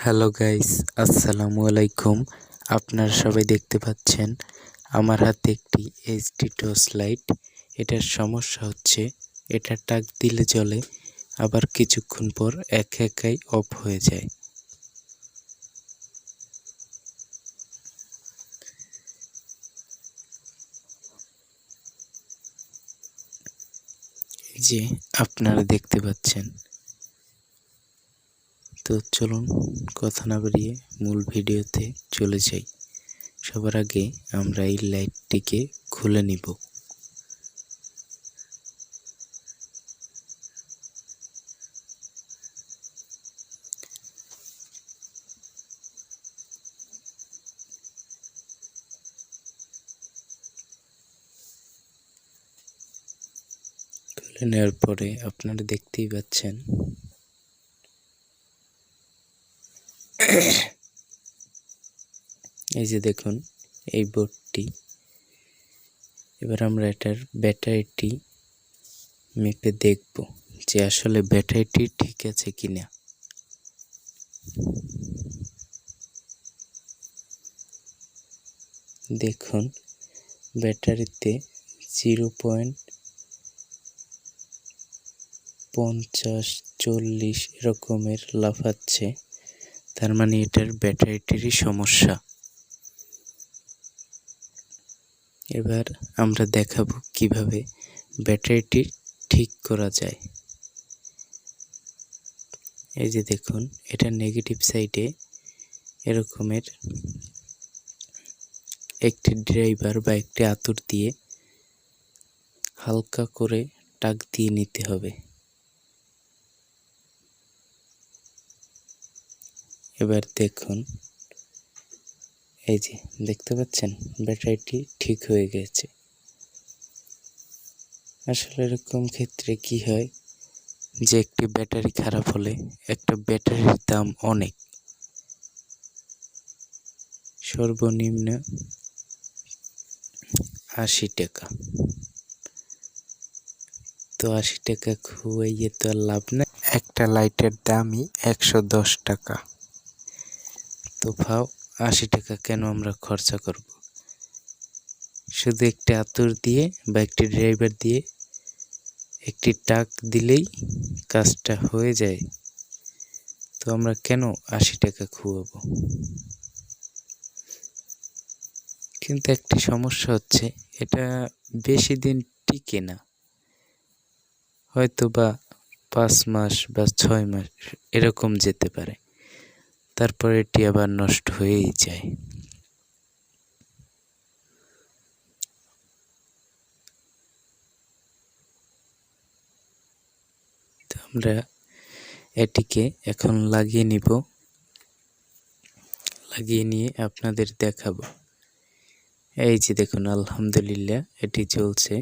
Hello guys, আসসালামু আলাইকুম। আপনারা সবাই দেখতে পাচ্ছেন আমার হাতে একটি এইচডি টর্চ লাইট। এটার সমস্যা হচ্ছে এটা টাক দিলে জ্বলে, আবার কিছুক্ষণ পর একাই অফ হয়ে যায়। এই যে আপনারা দেখতে পাচ্ছেন। তো চলুন কথা না বাড়িয়ে মূল ভিডিওতে চলে যাই। সবার আগে আমরা এই লাইটটিকে খুলে নিব। খুলে নেওয়ার পরে আপনারা দেখতেই পাচ্ছেন এই যে দেখুন এই বোর্ডটি। এবার আমরা এটার ব্যাটারিটি মেপে দেখব যে আসলে ব্যাটারিটি ঠিক আছে কিনা। দেখুন ব্যাটারিতে 0.50-40 এরকমের লাফাচ্ছে, তার মানে এটার ব্যাটারিটিরই সমস্যা। এবার আমরা দেখাবো কিভাবে ব্যাটারিটি ঠিক করা যায়। এই যে দেখুন এটা নেগেটিভ সাইডে এরকমের একটি ড্রাইভার বা একটি আতুর দিয়ে হালকা করে টাক দিয়ে নিতে হবে। এবার দেখুন এই যে দেখতে পাচ্ছেন ব্যাটারিটি ঠিক হয়ে গেছে। আসলে এরকম ক্ষেত্রে কি হয় যে একটি ব্যাটারি খারাপ হলে একটা ব্যাটারির দাম অনেক, সর্বনিম্ন 80 টাকা। তো 80 টাকা খুয়াইয়ে তো আর লাভ নেই, একটা লাইটের দামই 110 টাকা। তো ভাও 80 টাকা কেন আমরা খরচা করব? শুধু একটি আতুর দিয়ে বা একটি ড্রাইভার দিয়ে একটি টাক দিলেই কাজটা হয়ে যায়। তো আমরা কেন 80 টাকা খুয়াবো? কিন্তু একটি সমস্যা হচ্ছে এটা বেশি দিন টিকে না, হয়তো বা 5 মাস বা 6 মাস এরকম যেতে পারে, তারপর এটি আবার নষ্ট হয়েই যায়। তো আমরা এটিকে এখন লাগিয়ে নিব, লাগিয়ে নিয়ে আপনাদের দেখাবো। এই যে দেখুন আলহামদুলিল্লাহ এটি চলছে।